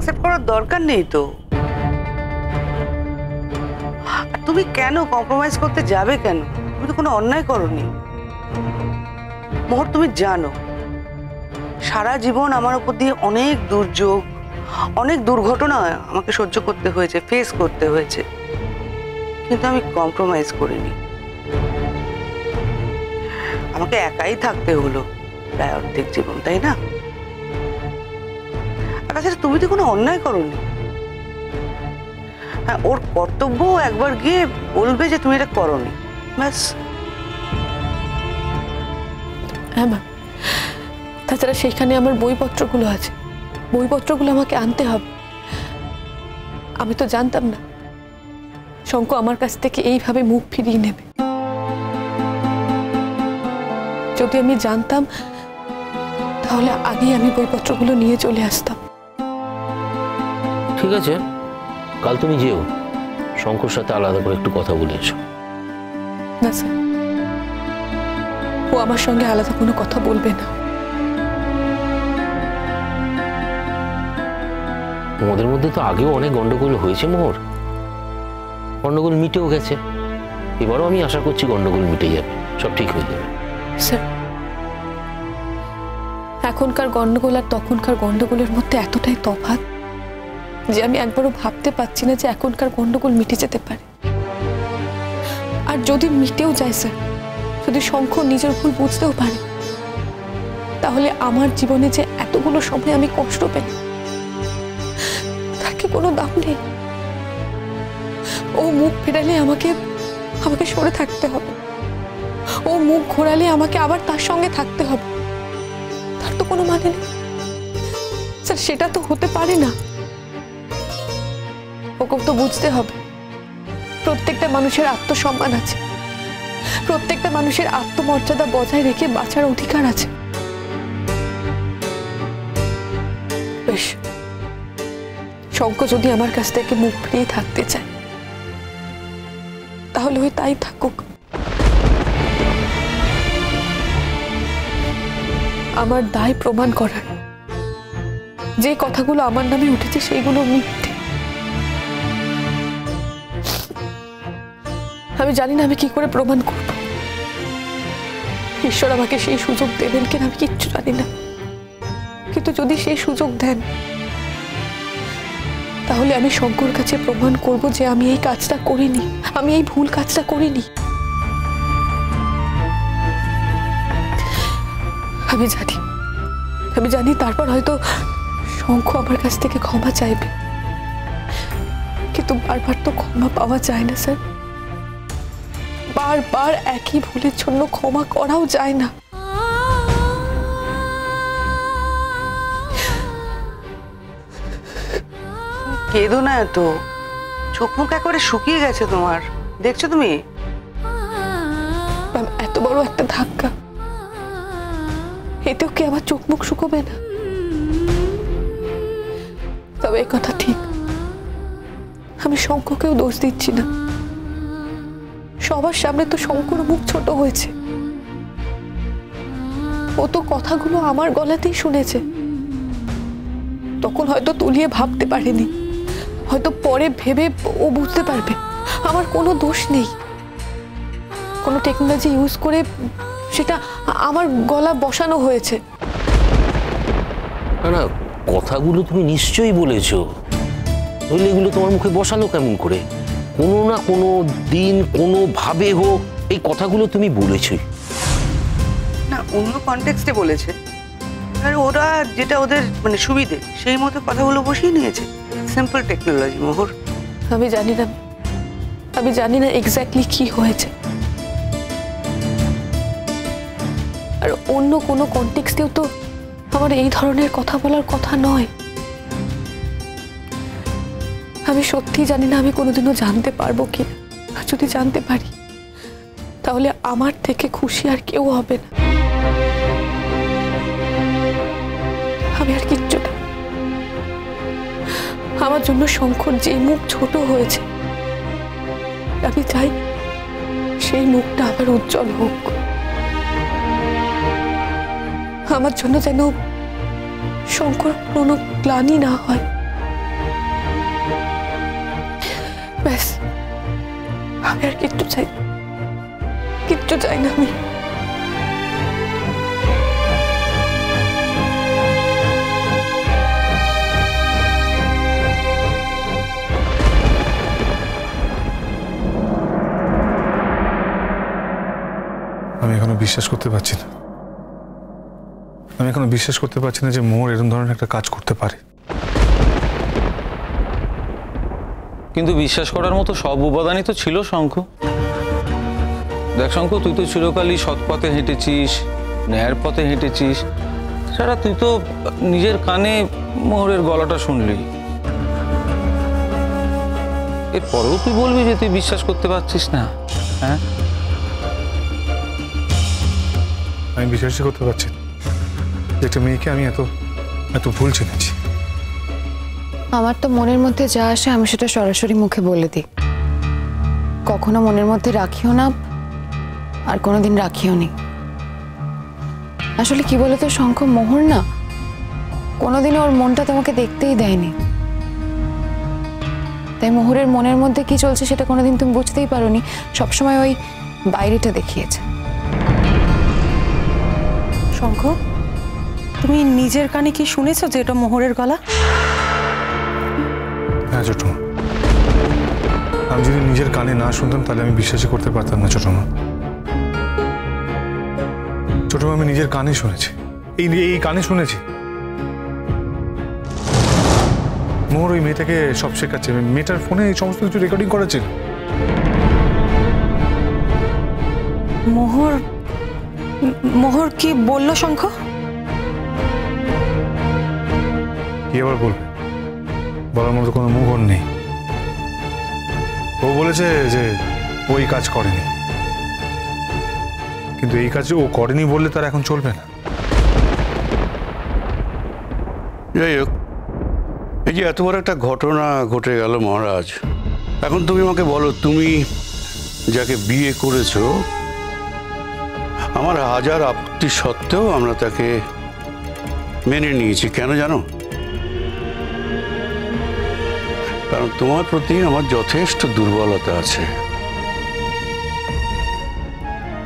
Accept করার দরকার নেই তো। আর তুমি কেন কম্প্রোমাইজ করতে যাবে কেন? তুমি তো কোনো অন্যায় করোনি মোহর। তুমি জানো সারা জীবন আমার উপর দিয়ে অনেক দুর্যোগ, অনেক দুর্ঘটনা আমাকে সহ্য করতে হয়েছে, ফেস করতে হয়েছে, কিন্তু আমি কম্প্রোমাইজ করিনি। আমাকে একাই থাকতে হলো প্রায় অর্ধেক জীবন, তাই না? আর তাছাড়া তুমি তো কোনো অন্যায় করোনি। হ্যাঁ, ওর কর্তব্য একবার গিয়ে বলবে যে তুমি এটা করোনি, ব্যাস। হ্যাঁ মা, তাছাড়া সেখানে আমার বইপত্রগুলো আছে, বইপত্রগুলো আমাকে আনতে হবে। আমি তো জানতাম না শঙ্খ আমার কাছ থেকে এইভাবে মুখ ফিরিয়ে নেবে। যদি আমি জানতাম তাহলে আগেই আমি বইপত্রগুলো নিয়ে চলে আসতাম। ঠিক আছে, কাল তুমি যেও, শঙ্কর সাথে আলাদা করে একটু কথা বলে এসো। না স্যার, ও আমার সঙ্গে আলাদা কোনো কথা বলবে না। তোমাদের মধ্যে তো আগেও অনেক গন্ডগোল হয়েছে মোহর, গন্ডগোল মিটেও গেছে। এবারও আমি আশা করছি গন্ডগোল মিটে যাবে, সব ঠিক হয়ে যাবে। স্যার, এখনকার গন্ডগোল আর তখনকার গন্ডগোলের মধ্যে এতটাই তফাৎ যে আমি একবারও ভাবতে পারছি না যে এখনকার গন্ডগোল মিটে যেতে পারে। আর যদি মিটেও যায় স্যার, যদি শঙ্খ নিজের ভুল বুঝতেও পারে, তাহলে আমার জীবনে যে এতগুলো সময় আমি কষ্ট পেলাম তার কি কোনো দাম নেই? ও মুখ ফেরালে আমাকে সরে থাকতে হবে, ও মুখ ঘোরালে আমাকে আবার তার সঙ্গে থাকতে হবে, তার তো কোনো মানে নেই স্যার। সেটা তো হতে পারে না। ওকে তো বুঝতে হবে প্রত্যেকটা মানুষের আত্মসম্মান আছে, প্রত্যেকটা মানুষের আত্মমর্যাদা বজায় রেখে বাঁচার অধিকার আছে। বেশ, শঙ্খ যদি আমার কাছ থেকে মুখ ফিরিয়ে থাকতে চায় তাহলে ওই তাই থাকুক। আমার দায় প্রমাণ করার, যে কথাগুলো আমার নামে উঠেছে সেইগুলো মিথ্যে। আমি জানি না আমি কি করে প্রমাণ করব। ঈশ্বর আমাকে সেই সুযোগ দেবেন কিনা আমি কিচ্ছু জানি না, কিন্তু যদি সেই সুযোগ দেন তাহলে আমি শঙ্কর কাছে প্রমাণ করব যে আমি এই কাজটা করিনি, আমি এই ভুল কাজটা করিনি। আমি জানি তারপর হয়তো শঙ্খ আমার কাছ থেকে ক্ষমা চাইবে, কিন্তু বারবার তো ক্ষমা পাওয়া যায় না স্যার। বারবার একই ভুলের জন্য ক্ষমা করাও যায় না। কেঁদো না এত, চোখ মুখ একেবারে শুকিয়ে গেছে তোমার, দেখছো তুমি? এত বড় একটা ধাক্কা, এতেও কি আমার চোখ মুখ শুকোবে না? তবে এই কথা ঠিক, আমি শঙ্খকেও দোষ দিচ্ছি না। সবার সামনে তো শঙ্কর মুখ ছোট হয়েছে, ও তো কথাগুলো আমার গলাতেই শুনেছে। তখন হয়তো তুলিয়ে ভাবতে পারেনি, হয়তো পরে ভেবে ও বুঝতে পারবে আমার কোনো দোষ নেই। কোনো টেকনোলজি ইউজ করে সেটা আমার গলা বসানো হয়েছে। না না, কথাগুলো তুমি নিশ্চয়ই বলেছো, তাহলে এগুলো তোমার মুখে বসালো কেমন করে? কোনো না কোনো দিন কোনো ভাবে হোক এই কথাগুলো তুমি বলেছোই। না, অন্য কনটেক্সটে বলেছে, আর ওরা যেটা ওদের মানে সুবিধে সেই মতো কথাগুলো বসিয়ে নিয়েছে। সিম্পল টেকনোলজি মোহর। আমি জানি না এক্স্যাক্টলি কি হয়েছে, আর অন্য কোনো কনটেক্সটেও তো আমার এই ধরনের কথা বলার কথা নয়। আমি সত্যি জানি না আমি কোনোদিনও জানতে পারবো কি। আর যদি জানতে পারি তাহলে আমার থেকে খুশি আর কেউ হবে না। আমি আর কিচ্ছু না, আমার জন্য শঙ্কর যে মুখ ছোট হয়েছে আমি চাই সেই মুখটা আবার উজ্জ্বল হোক। আমার জন্য যেন শঙ্কর কোনো গ্লানি না হয়, আমি আর কিচ্ছু চাই না আমি। আমি এখনো বিশ্বাস করতে পারছি না, যে মোর এরকম ধরনের একটা কাজ করতে পারে। কিন্তু বিশ্বাস করার মতো সব উপাদানই তো ছিল শঙ্খ। দেখ শঙ্খ, তুই তো চিরকালই সৎ পথে হেঁটেছিস, ন্যায়ের পথে হেঁটেছিস, সারা তুই তো নিজের কানে মোহরের গলাটা শুনলি। এরপরেও তুই বলবি যে তুই বিশ্বাস করতে পারছিস না? হ্যাঁ, আমি বিশ্বাসই করতে পারছি না যে একটা মেয়েকে আমি এত ভুল চিনেছি। আমার তো মনের মধ্যে যা আসে আমি সেটা সরাসরি মুখে বলে দিই, কখনো মনের মধ্যে রাখিও না আর কোনোদিন রাখিও নি। আসলে কি বলতো শঙ্খ, মোহর না কোনোদিনও ওর মনটা তোমাকে দেখতেই দেয়নি, তাই মোহরের মনের মধ্যে কি চলছে সেটা কোনোদিন তুমি বুঝতেই পারোনি, সবসময় ওই বাইরেটা দেখিয়েছে। শঙ্খ, তুমি নিজের কানে কি শুনেছো যে এটা মোহরের গলা? হ্যাঁ ছোটমা, আমি যদি নিজের কানে না শুনতাম তাহলে আমি বিশ্বাসই করতে পারতাম না ছোটমা। আমি নিজের কানে শুনেছি, এই কানে শুনেছি মোহর ওই মেয়েটাকে সব শেখাচ্ছে, মেয়েটার ফোনে এই সমস্ত কিছু রেকর্ডিং করাচ্ছে। মোহর কি বললো শঙ্খ? কি আবার বলবে, বলার মতো কোনো মুখ ওর নেই। ও বলেছে যে ওই কাজ করেনি, কিন্তু এই কাজ ও করেনি বললে তার এখন চলবে না। যাই হোক, এই যে এত বড় একটা ঘটনা ঘটে গেল মহারাজ, এখন তুমি আমাকে বলো, তুমি যাকে বিয়ে করেছো, আমার হাজার আপত্তি সত্ত্বেও আমরা তাকে মেনে নিয়েছি। কেন জানো? কারণ তোমার প্রতি আমার যথেষ্ট দুর্বলতা আছে।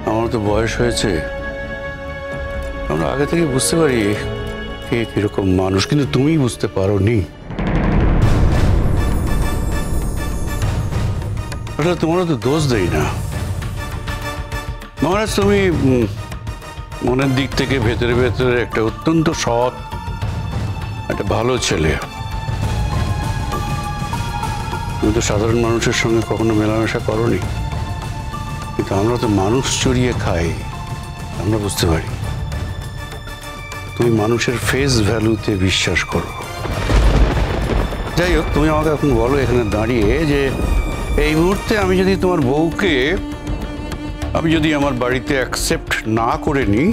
আমার তো বয়স হয়েছে, আমরা আগে থেকে বুঝতে পারি কে কিরকম মানুষ, কিন্তু তুমি বুঝতে পারো নি। আসলে তোমারও তো দোষ দেই না মহারাজ, তুমি মনের দিক থেকে ভেতরে ভেতরে একটা অত্যন্ত সৎ, একটা ভালো ছেলে। তুমি তো সাধারণ মানুষের সঙ্গে কখনো মেলামেশা করনি, কিন্তু আমরা তো মানুষ চড়িয়ে খাই, আমরা বুঝতে পারি তুমি মানুষের ফেস ভ্যালুতে বিশ্বাস করো। যাই হোক, তুমি আমাকে এখন বলো এখানে দাঁড়িয়ে যে এই মুহূর্তে আমি যদি তোমার বউকে আমার বাড়িতে অ্যাকসেপ্ট না করে নিই,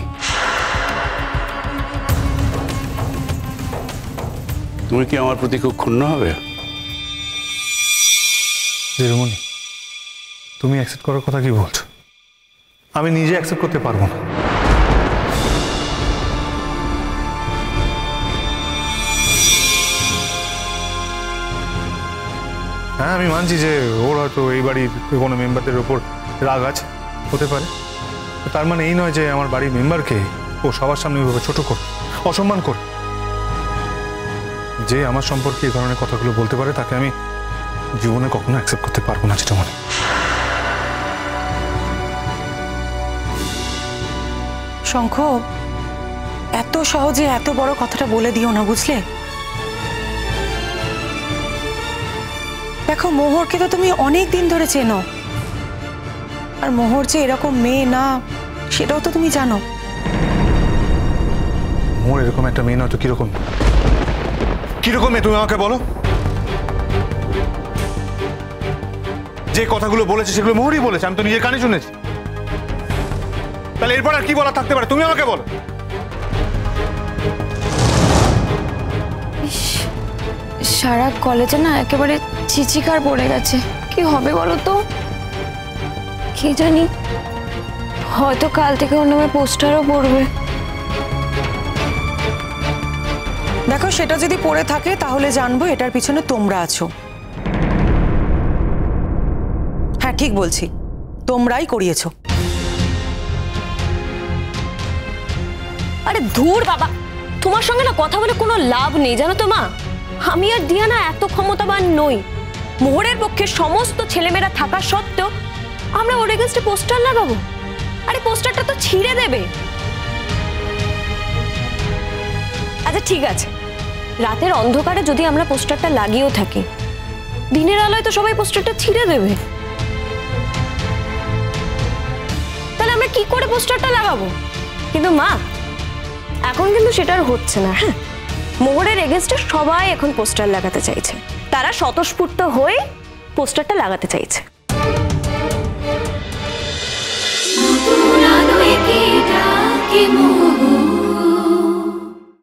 তুমি কি আমার প্রতি খুব ক্ষুণ্ণ হবে? দিদিমণি, তুমি অ্যাকসেপ্ট করার কথা কি বলছো? আমি নিজে অ্যাকসেপ্ট করতে পারবো না। হ্যাঁ, আমি মানছি যে ওর হয়তো এই বাড়ির কোনো মেম্বারদের ওপর রাগ আছে, হতে পারে। তার মানে এই নয় যে আমার বাড়ির মেম্বারকে ও সবার সামনে ওইভাবে ছোট করে, অসম্মান করে। যে আমার সম্পর্কে এই ধরনের কথাগুলো বলতে পারে তাকে আমি জীবনে কখনো অ্যাকসেপ্ট করতে পারবো না। যেটা মনে শঙ্খ, এত সহজে এত বড় কথাটা বলে দিও না, বুঝলে? দেখো, মোহরকে তো তুমি অনেক দিন ধরে চেনো, আর মোহর যে এরকম মেয়ে না সেটাও তো তুমি জানো। মোর এরকম একটা মেয়ে নয়তো কিরকম মেয়ে তুমি আমাকে বলো। যে কথাগুলো বলেছে সেগুলো মোহরই বলেছে, আমি তো নিজের কানে শুনেছি। তাহলে এরপর আর কি বলা থাকতে পারে, তুমি আমাকে বলো। সারা কলেজে না একেবারে চিচিকার পড়ে গেছে, কি হবে বলো তো? কি জানি, হয়তো কাল থেকে ওর নামে পোস্টারও পড়বে। দেখো, সেটা যদি পড়ে থাকে তাহলে জানবো এটার পিছনে তোমরা আছো। হ্যাঁ হ্যাঁ ঠিক বলছি, তোমরাই করিয়েছো। আরে ধুর বাবা, তোমার সঙ্গে না কথা বলে কোনো লাভ নেই জানো তো মা। আমি আর দিয়ানা এত ক্ষমতাবান নই। মোহরের পক্ষে সমস্ত ছেলেমেয়েরা থাকা সত্ত্বেও আমরা ওর এগেইনস্টে পোস্টার লাগাবো? আরে পোস্টারটা তো ছিঁড়ে দেবে। আচ্ছা ঠিক আছে, রাতের অন্ধকারে যদি আমরা পোস্টারটা লাগিয়েও থাকি, দিনের আলোয় তো সবাই পোস্টারটা ছিঁড়ে দেবে। তাহলে আমরা কি করে পোস্টারটা লাগাবো? কিন্তু মা, এখন কিন্তু সেটা আর হচ্ছে না। হ্যাঁ, মোহরের এগেইনস্টে সবাই এখন পোস্টার লাগাতে চাইছে, তারা স্বতঃস্ফূর্ত হয়ে পোস্টারটা লাগাতে চাইছে।